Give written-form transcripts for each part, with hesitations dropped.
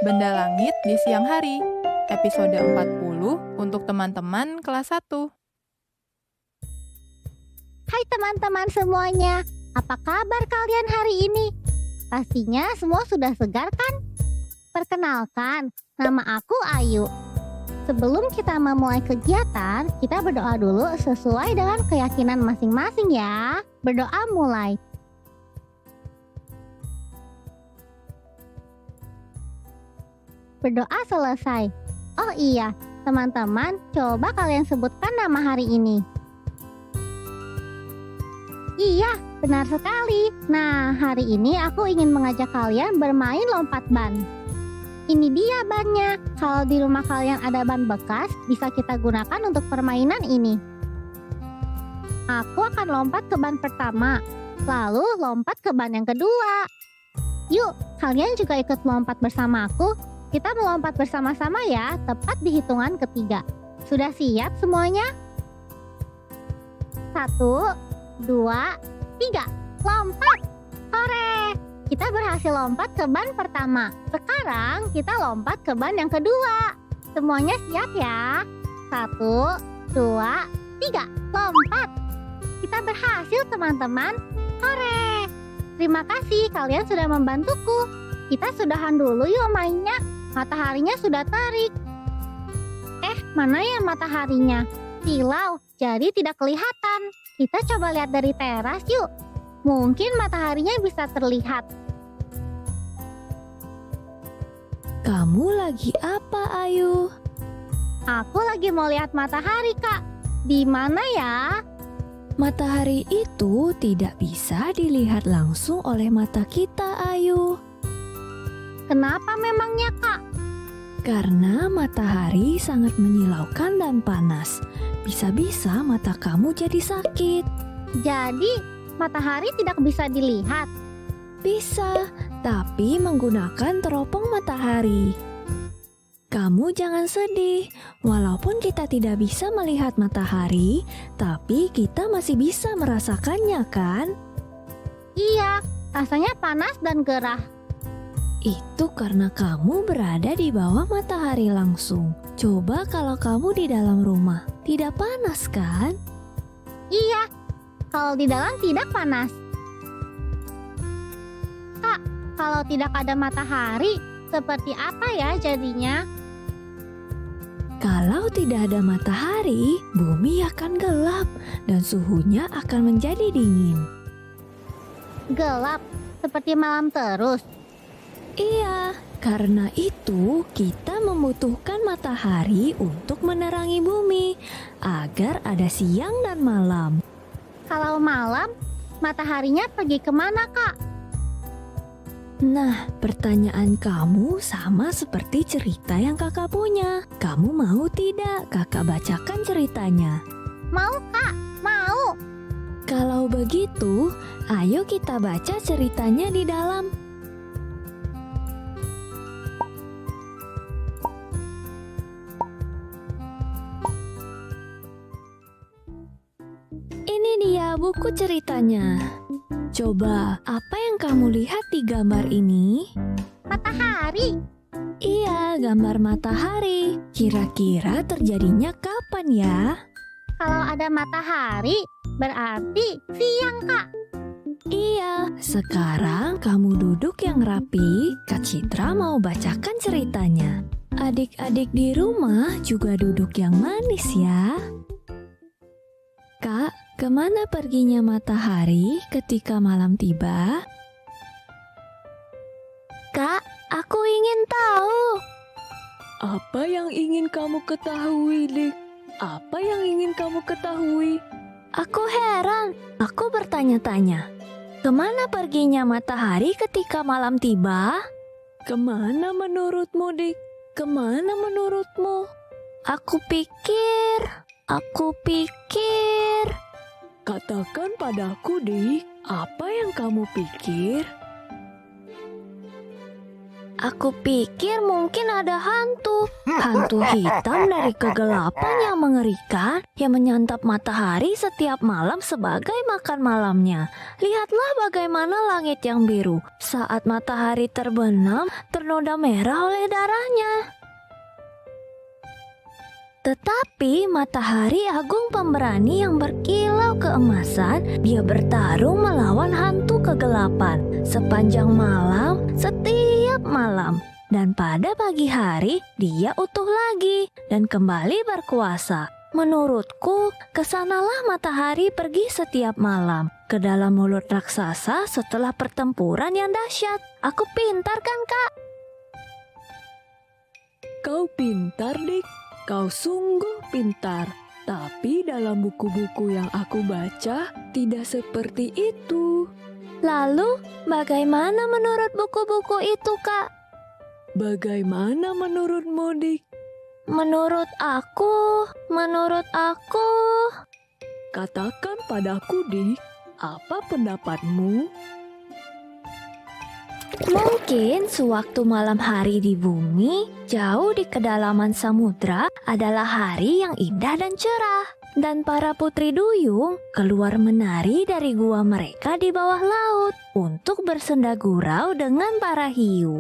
Benda Langit di Siang Hari, episode 40 untuk teman-teman kelas 1. Hai teman-teman semuanya, apa kabar kalian hari ini? Pastinya semua sudah segar kan? Perkenalkan, nama aku Ayu. Sebelum kita memulai kegiatan, kita berdoa dulu sesuai dengan keyakinan masing-masing ya. Berdoa mulai. Berdoa selesai. Oh iya, teman-teman, coba kalian sebutkan nama hari ini. Iya, benar sekali. Nah, hari ini aku ingin mengajak kalian bermain lompat ban. Ini dia bannya. Kalau di rumah kalian ada ban bekas, bisa kita gunakan untuk permainan ini. Aku akan lompat ke ban pertama, lalu lompat ke ban yang kedua. Yuk, kalian juga ikut lompat bersama aku. Kita melompat bersama-sama ya, tepat di hitungan ketiga. Sudah siap semuanya? 1, 2, 3, lompat! Hore! Kita berhasil lompat ke ban pertama. Sekarang kita lompat ke ban yang kedua. Semuanya siap ya? 1, 2, 3, lompat! Kita berhasil teman-teman. Hore! Terima kasih kalian sudah membantuku. Kita sudahan dulu yuk mainnya. Mataharinya sudah terik. Mana ya mataharinya? Silau, jadi tidak kelihatan. Kita coba lihat dari teras yuk. Mungkin mataharinya bisa terlihat. Kamu lagi apa, Ayu? Aku lagi mau lihat matahari, Kak. Di mana ya? Matahari itu tidak bisa dilihat langsung oleh mata kita, Ayu. Kenapa memangnya, Kak? Karena matahari sangat menyilaukan dan panas. Bisa-bisa mata kamu jadi sakit. Jadi, matahari tidak bisa dilihat? Bisa, tapi menggunakan teropong matahari. Kamu jangan sedih. Walaupun kita tidak bisa melihat matahari, tapi kita masih bisa merasakannya, kan? Iya, rasanya panas dan gerah. Itu karena kamu berada di bawah matahari langsung. Coba kalau kamu di dalam rumah, tidak panas kan? Iya, kalau di dalam tidak panas. Kak, kalau tidak ada matahari, seperti apa ya jadinya? Kalau tidak ada matahari, bumi akan gelap dan suhunya akan menjadi dingin. Gelap, seperti malam terus. Iya, karena itu kita membutuhkan matahari untuk menerangi bumi agar ada siang dan malam. Kalau malam, mataharinya pergi kemana, Kak? Nah, pertanyaan kamu sama seperti cerita yang kakak punya. Kamu mau tidak kakak bacakan ceritanya? Mau, Kak, mau. Kalau begitu, ayo kita baca ceritanya di dalam. Ini dia buku ceritanya. Coba, apa yang kamu lihat di gambar ini? Matahari. Iya, gambar matahari. Kira-kira terjadinya kapan ya? Kalau ada matahari, berarti siang, Kak. Iya, sekarang kamu duduk yang rapi. Kak Citra mau bacakan ceritanya. Adik-adik di rumah juga duduk yang manis ya. Kak, kemana perginya matahari ketika malam tiba? Kak, aku ingin tahu. Apa yang ingin kamu ketahui, Dik? Apa yang ingin kamu ketahui? Aku heran. Aku bertanya-tanya. Kemana perginya matahari ketika malam tiba? Kemana menurutmu, Dik? Kemana menurutmu? Aku pikir. Katakan padaku, Dik, apa yang kamu pikir? Aku pikir mungkin ada hantu hitam dari kegelapan yang mengerikan yang menyantap matahari setiap malam sebagai makan malamnya. Lihatlah bagaimana langit yang biru saat matahari terbenam ternoda merah oleh darahnya. Tetapi matahari agung pemberani yang berkilau keemasan, dia bertarung melawan hantu kegelapan sepanjang malam, setiap malam. Dan pada pagi hari, dia utuh lagi dan kembali berkuasa. Menurutku, kesanalah matahari pergi setiap malam ke dalam mulut raksasa setelah pertempuran yang dahsyat. Aku pintar kan, Kak? Kau pintar, Dik. Kau sungguh pintar, tapi dalam buku-buku yang aku baca tidak seperti itu. Lalu, bagaimana menurut buku-buku itu, Kak? Bagaimana menurutmu, Dik? Menurut aku. Katakan padaku, Dik, apa pendapatmu? Mungkin sewaktu malam hari di bumi, jauh di kedalaman samudra adalah hari yang indah dan cerah. Dan para putri duyung keluar menari dari gua mereka di bawah laut untuk bersenda gurau dengan para hiu.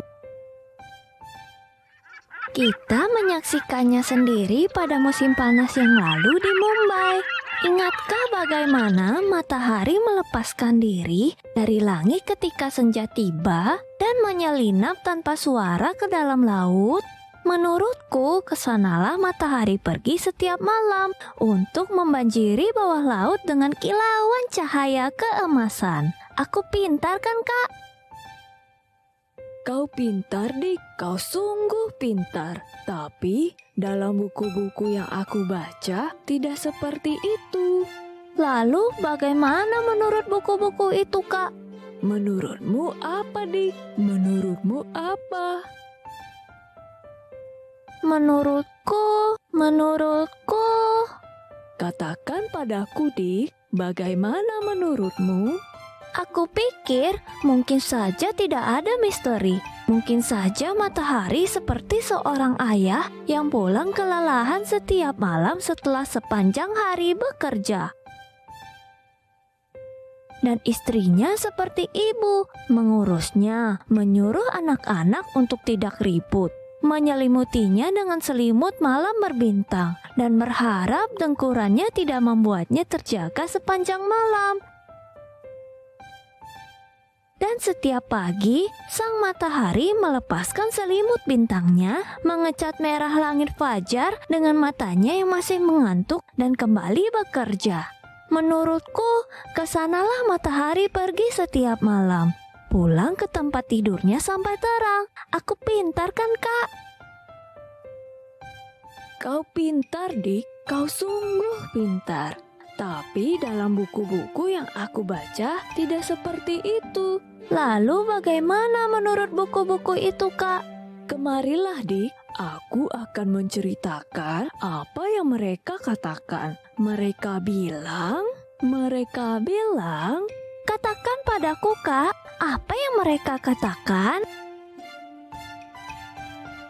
Kita menyaksikannya sendiri pada musim panas yang lalu di Mumbai. Ingatkah bagaimana matahari melepaskan diri dari langit ketika senja tiba dan menyelinap tanpa suara ke dalam laut? Menurutku, kesanalah matahari pergi setiap malam untuk membanjiri bawah laut dengan kilauan cahaya keemasan. Aku pintar kan, Kak? Kau pintar, Dik. Kau sungguh pintar. Tapi dalam buku-buku yang aku baca tidak seperti itu. Lalu bagaimana menurut buku-buku itu, Kak? Menurutmu apa, Dik? Menurutmu apa? Menurutku. Katakan padaku, Dik, bagaimana menurutmu? Aku pikir mungkin saja tidak ada misteri. Mungkin saja matahari seperti seorang ayah yang pulang kelelahan setiap malam setelah sepanjang hari bekerja. Dan istrinya seperti ibu, mengurusnya, menyuruh anak-anak untuk tidak ribut, menyelimutinya dengan selimut malam berbintang, dan berharap dengkurannya tidak membuatnya terjaga sepanjang malam. Dan setiap pagi, sang matahari melepaskan selimut bintangnya, mengecat merah langit fajar dengan matanya yang masih mengantuk dan kembali bekerja. Menurutku, kesanalah matahari pergi setiap malam, pulang ke tempat tidurnya sampai terang. Aku pintar kan, Kak? Kau pintar, Dik. Kau sungguh pintar. Tapi dalam buku-buku yang aku baca tidak seperti itu. Lalu bagaimana menurut buku-buku itu, Kak? Kemarilah, Dik. Aku akan menceritakan apa yang mereka katakan. Mereka bilang, katakan padaku, Kak, apa yang mereka katakan?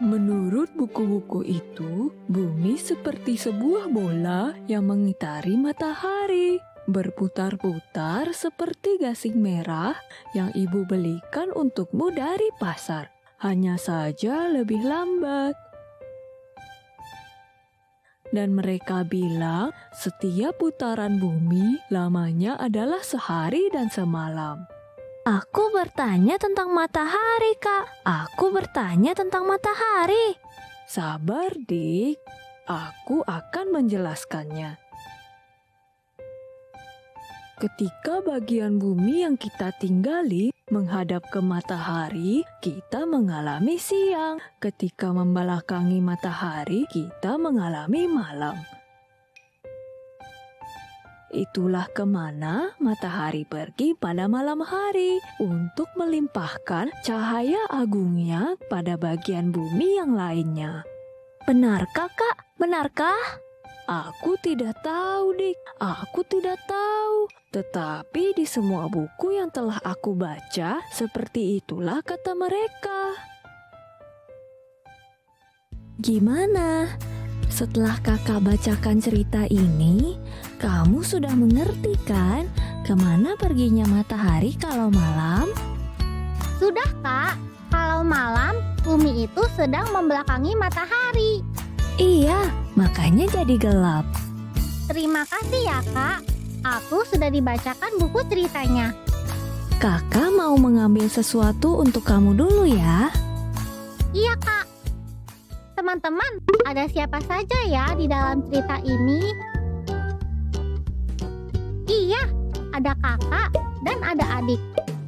Menurut buku-buku itu, bumi seperti sebuah bola yang mengitari matahari, berputar-putar seperti gasing merah yang ibu belikan untukmu dari pasar, hanya saja lebih lambat. Dan mereka bilang setiap putaran bumi lamanya adalah sehari dan semalam. Aku bertanya tentang matahari, Kak. Aku bertanya tentang matahari. Sabar, Dik. Aku akan menjelaskannya. Ketika bagian bumi yang kita tinggali menghadap ke matahari, kita mengalami siang. Ketika membelakangi matahari, kita mengalami malam. Itulah kemana matahari pergi pada malam hari untuk melimpahkan cahaya agungnya pada bagian bumi yang lainnya. Benarkah, Kak? Benarkah? Aku tidak tahu, Dik. Aku tidak tahu. Tetapi di semua buku yang telah aku baca, seperti itulah kata mereka. Gimana? Setelah kakak bacakan cerita ini, kamu sudah mengerti kan kemana perginya matahari kalau malam? Sudah, Kak. Kalau malam, bumi itu sedang membelakangi matahari. Iya, makanya jadi gelap. Terima kasih ya, Kak. Aku sudah dibacakan buku ceritanya. Kakak mau mengambil sesuatu untuk kamu dulu ya. Iya, Kak. Teman-teman, ada siapa saja ya di dalam cerita ini? Iya, ada kakak dan ada adik.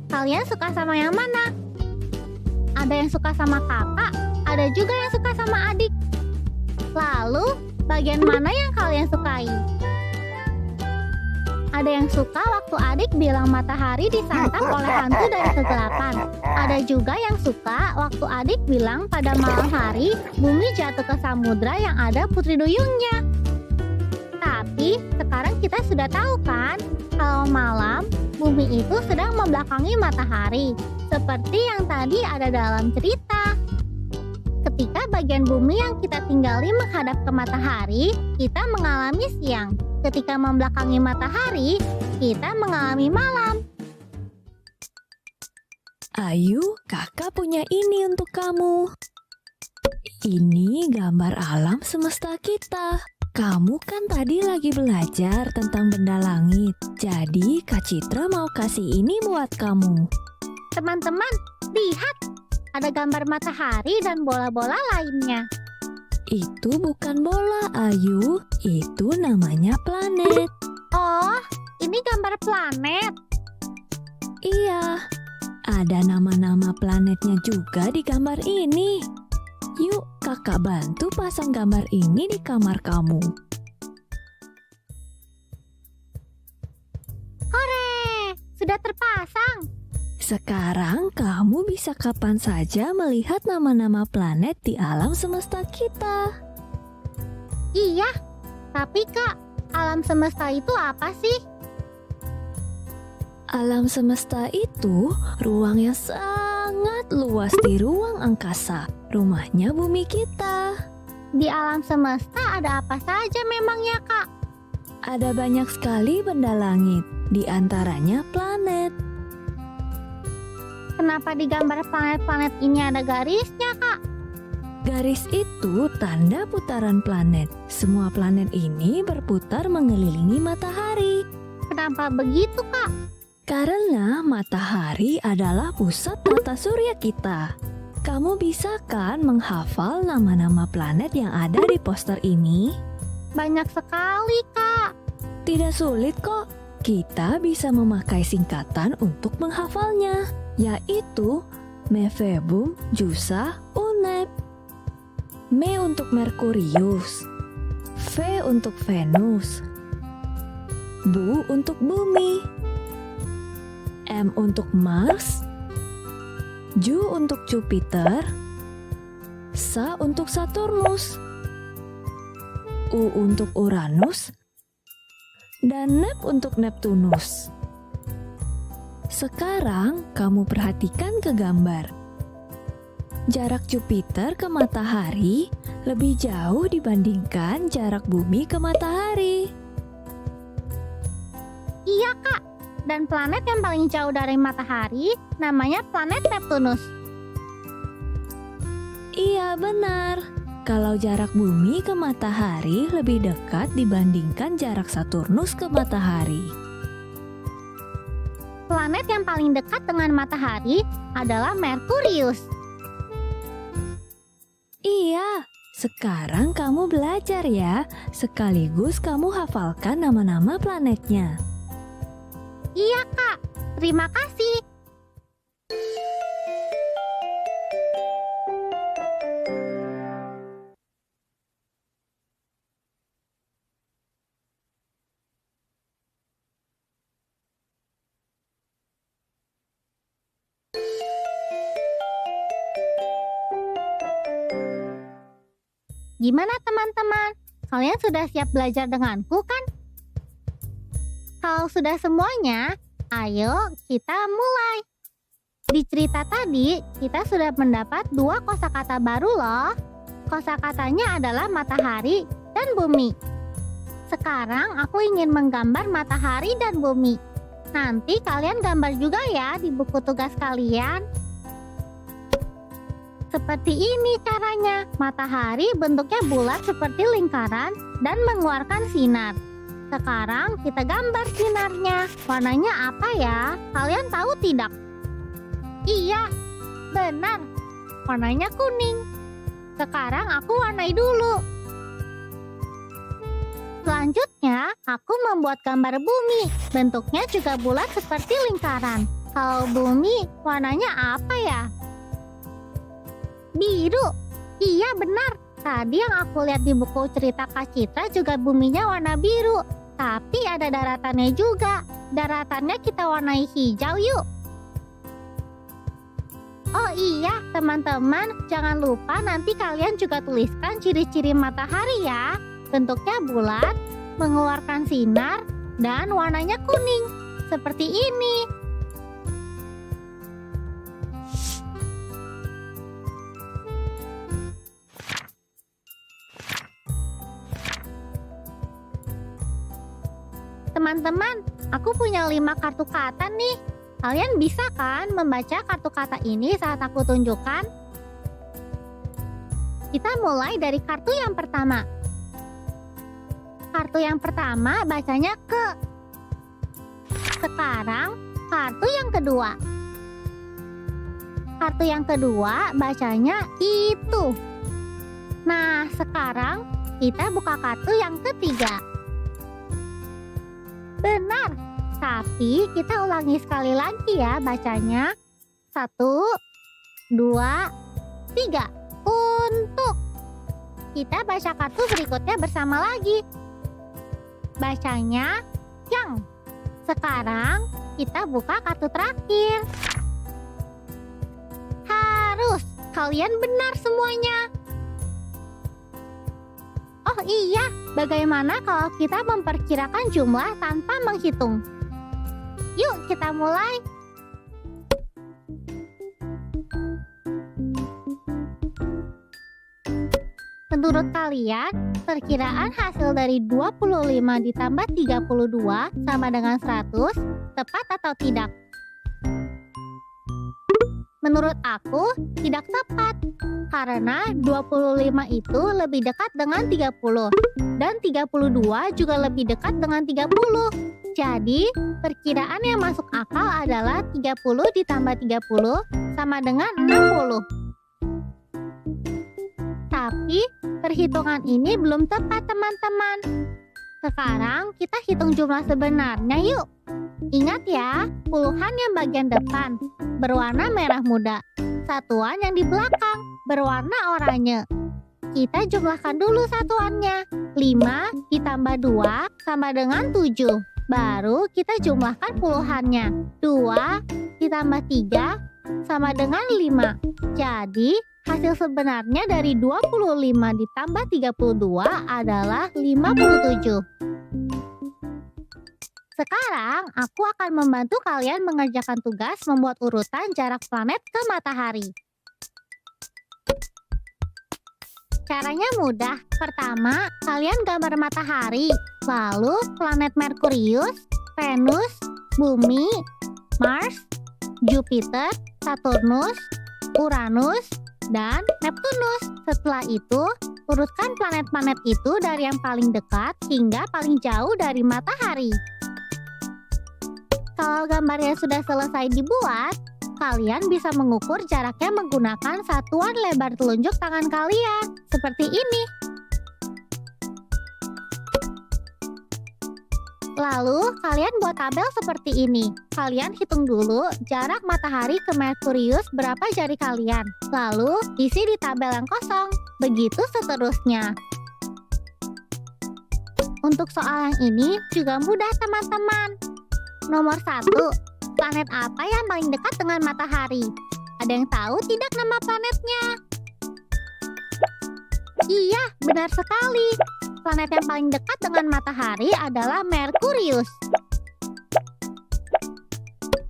Kalian suka sama yang mana? Ada yang suka sama kakak, ada juga yang suka sama adik. Lalu, bagian mana yang kalian sukai? Ada yang suka waktu adik bilang matahari disantap oleh hantu dari kegelapan. Ada juga yang suka waktu adik bilang pada malam hari bumi jatuh ke samudra yang ada putri duyungnya. Tapi sekarang kita sudah tahu kan, kalau malam bumi itu sedang membelakangi matahari, seperti yang tadi ada dalam cerita. Ketika bagian bumi yang kita tinggali menghadap ke matahari, kita mengalami siang. Ketika membelakangi matahari, kita mengalami malam. Ayu, kakak punya ini untuk kamu. Ini gambar alam semesta kita. Kamu kan tadi lagi belajar tentang benda langit. Jadi Kak Citra mau kasih ini buat kamu. Teman-teman, lihat! Ada gambar matahari dan bola-bola lainnya. Itu bukan bola, Ayu. Itu namanya planet. Oh, ini gambar planet. Iya, ada nama-nama planetnya juga di gambar ini. Yuk, kakak bantu pasang gambar ini di kamar kamu. Hore, sudah terpasang. Sekarang kamu bisa kapan saja melihat nama-nama planet di alam semesta kita. Iya, tapi Kak, alam semesta itu apa sih? Alam semesta itu ruang yang sangat luas di ruang angkasa. Rumahnya bumi kita. Di alam semesta ada apa saja memangnya, Kak? Ada banyak sekali benda langit, di antaranya planet. Kenapa di gambar planet-planet ini ada garisnya, Kak? Garis itu tanda putaran planet. Semua planet ini berputar mengelilingi matahari. Kenapa begitu, Kak? Karena matahari adalah pusat tata surya kita. Kamu bisa kan menghafal nama-nama planet yang ada di poster ini? Banyak sekali, Kak. Tidak sulit kok. Kita bisa memakai singkatan untuk menghafalnya, yaitu Mefebum Jusa Unep. Me untuk Merkurius, V untuk Venus, Bu untuk Bumi, M untuk Mars, Ju untuk Jupiter, Sa untuk Saturnus, U untuk Uranus, dan Nep untuk Neptunus. Sekarang kamu perhatikan ke gambar. Jarak Jupiter ke matahari lebih jauh dibandingkan jarak bumi ke matahari. Iya, Kak. Dan planet yang paling jauh dari matahari namanya planet Neptunus. Iya, benar. Kalau jarak bumi ke matahari lebih dekat dibandingkan jarak Saturnus ke matahari. Planet yang paling dekat dengan matahari adalah Merkurius. Iya, sekarang kamu belajar ya, sekaligus kamu hafalkan nama-nama planetnya. Iya, Kak. Terima kasih. Gimana teman-teman? Kalian sudah siap belajar denganku kan? Kalau sudah semuanya, ayo kita mulai. Di cerita tadi, kita sudah mendapat 2 kosakata baru loh. Kosakatanya adalah matahari dan bumi. Sekarang aku ingin menggambar matahari dan bumi. Nanti kalian gambar juga ya di buku tugas kalian. Seperti ini caranya. Matahari bentuknya bulat seperti lingkaran dan mengeluarkan sinar. Sekarang kita gambar sinarnya. Warnanya apa ya? Kalian tahu tidak? Iya, benar. Warnanya kuning. Sekarang aku warnai dulu. Selanjutnya, aku membuat gambar bumi. Bentuknya juga bulat seperti lingkaran. Kalau bumi, warnanya apa ya? Biru. Iya benar. Tadi yang aku lihat di buku cerita Kak Citra juga buminya warna biru. Tapi ada daratannya juga. Daratannya kita warnai hijau yuk. Oh iya teman-teman, jangan lupa nanti kalian juga tuliskan ciri-ciri matahari ya. Bentuknya bulat, mengeluarkan sinar, dan warnanya kuning. Seperti ini. Teman-teman, aku punya 5 kartu kata nih. Kalian bisa kan membaca kartu kata ini saat aku tunjukkan? Kita mulai dari kartu yang pertama. Kartu yang pertama bacanya ke. Sekarang kartu yang kedua. Kartu yang kedua bacanya itu. Nah, sekarang kita buka kartu yang ketiga. Benar, tapi kita ulangi sekali lagi ya bacanya. 1, 2, 3. Untuk. Kita baca kartu berikutnya bersama lagi. Bacanya yang. Sekarang kita buka kartu terakhir. Harus. Kalian benar semuanya. Oh iya, bagaimana kalau kita memperkirakan jumlah tanpa menghitung? Yuk kita mulai. Menurut kalian, perkiraan hasil dari 25 ditambah 32 sama dengan 100, tepat atau tidak? Menurut aku, tidak tepat. Karena 25 itu lebih dekat dengan 30. Dan 32 juga lebih dekat dengan 30. Jadi, perkiraan yang masuk akal adalah 30 ditambah 30 sama dengan 60. Tapi, perhitungan ini belum tepat teman-teman. Sekarang kita hitung jumlah sebenarnya yuk. Ingat ya, puluhan yang bagian depan berwarna merah muda. Satuan yang di belakang berwarna oranye. Kita jumlahkan dulu satuannya. 5 ditambah 2 sama dengan 7. Baru kita jumlahkan puluhannya. 2 ditambah 3 sama dengan 5. Jadi hasil sebenarnya dari 25 ditambah 32 adalah 57. Sekarang aku akan membantu kalian mengerjakan tugas membuat urutan jarak planet ke matahari. Caranya mudah. Pertama, kalian gambar matahari, lalu planet Merkurius, Venus, Bumi, Mars, Jupiter, Saturnus, Uranus, dan Neptunus. Setelah itu, urutkan planet-planet itu dari yang paling dekat hingga paling jauh dari matahari. Kalau gambarnya sudah selesai dibuat, kalian bisa mengukur jaraknya menggunakan satuan lebar telunjuk tangan kalian, seperti ini. Lalu, kalian buat tabel seperti ini. Kalian hitung dulu jarak matahari ke Merkurius berapa jari kalian. Lalu, isi di tabel yang kosong. Begitu seterusnya. Untuk soal yang ini juga mudah teman-teman. Nomor 1, planet apa yang paling dekat dengan matahari? Ada yang tahu tidak nama planetnya? Iya, benar sekali. Planet yang paling dekat dengan matahari adalah Merkurius.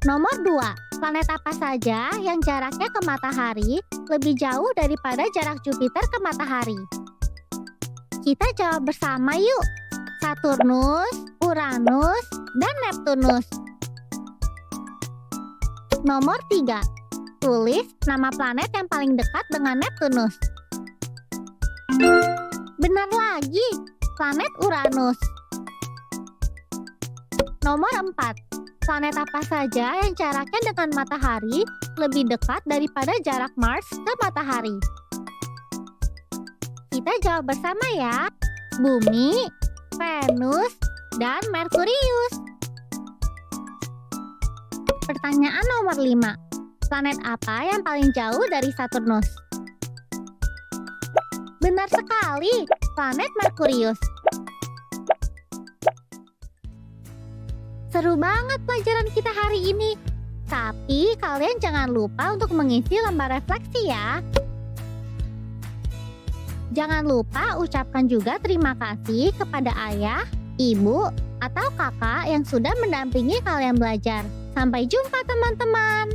Nomor 2, planet apa saja yang jaraknya ke matahari lebih jauh daripada jarak Jupiter ke matahari? Kita jawab bersama yuk. Saturnus, Uranus, dan Neptunus. Nomor 3, tulis nama planet yang paling dekat dengan Neptunus. Benar lagi, planet Uranus. Nomor 4, planet apa saja yang jaraknya dengan matahari lebih dekat daripada jarak Mars ke matahari? Kita jawab bersama ya. Bumi, Venus, dan Merkurius. Pertanyaan nomor 5, planet apa yang paling jauh dari Saturnus? Benar sekali, planet Merkurius. Seru banget pelajaran kita hari ini. Tapi kalian jangan lupa untuk mengisi lembar refleksi ya. Jangan lupa ucapkan juga terima kasih kepada ayah, ibu, atau kakak yang sudah mendampingi kalian belajar. Sampai jumpa teman-teman.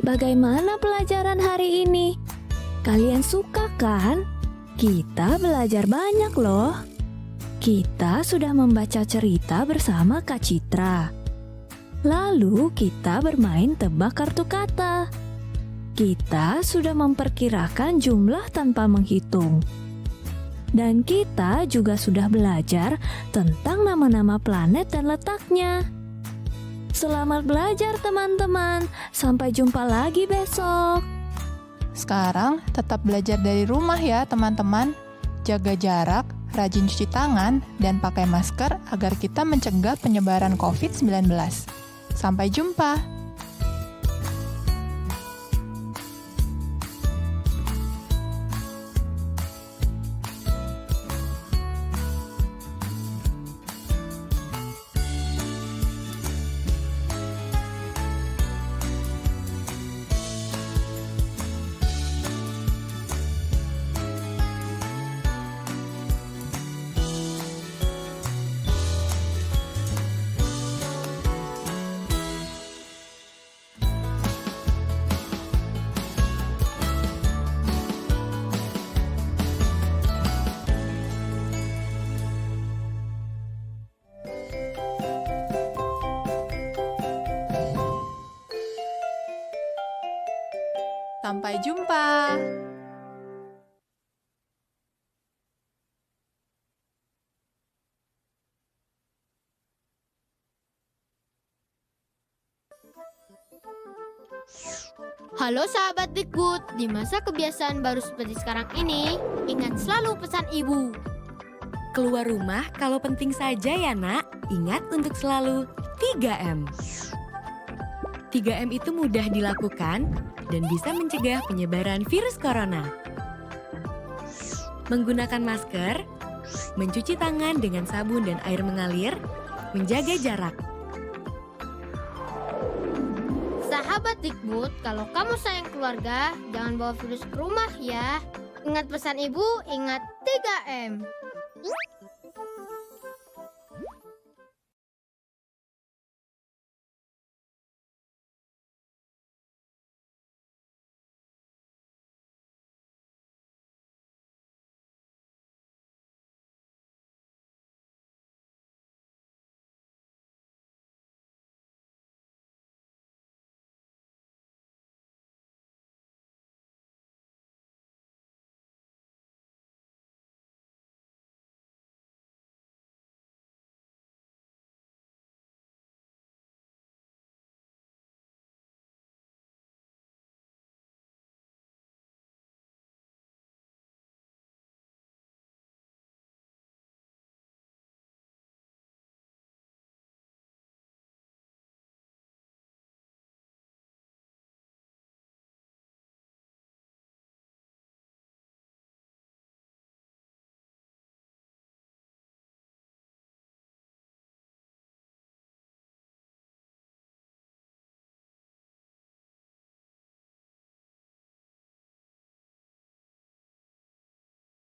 Bagaimana pelajaran hari ini? Kalian suka kan? Kita belajar banyak loh. Kita sudah membaca cerita bersama Kak Citra. Lalu kita bermain tebak kartu kata. Kita sudah memperkirakan jumlah tanpa menghitung. Dan kita juga sudah belajar tentang nama-nama planet dan letaknya. Selamat belajar teman-teman. Sampai jumpa lagi besok. Sekarang tetap belajar dari rumah ya teman-teman. Jaga jarak, rajin cuci tangan, dan pakai masker agar kita mencegah penyebaran COVID-19. Sampai jumpa. Sampai jumpa. Halo sahabat Dikbud, di masa kebiasaan baru seperti sekarang ini, ingat selalu pesan ibu. Keluar rumah kalau penting saja ya nak, ingat untuk selalu 3M. 3M itu mudah dilakukan dan bisa mencegah penyebaran virus corona. Menggunakan masker, mencuci tangan dengan sabun dan air mengalir, menjaga jarak. Sahabat Dikbud, kalau kamu sayang keluarga, jangan bawa virus ke rumah ya. Ingat pesan ibu, ingat 3M.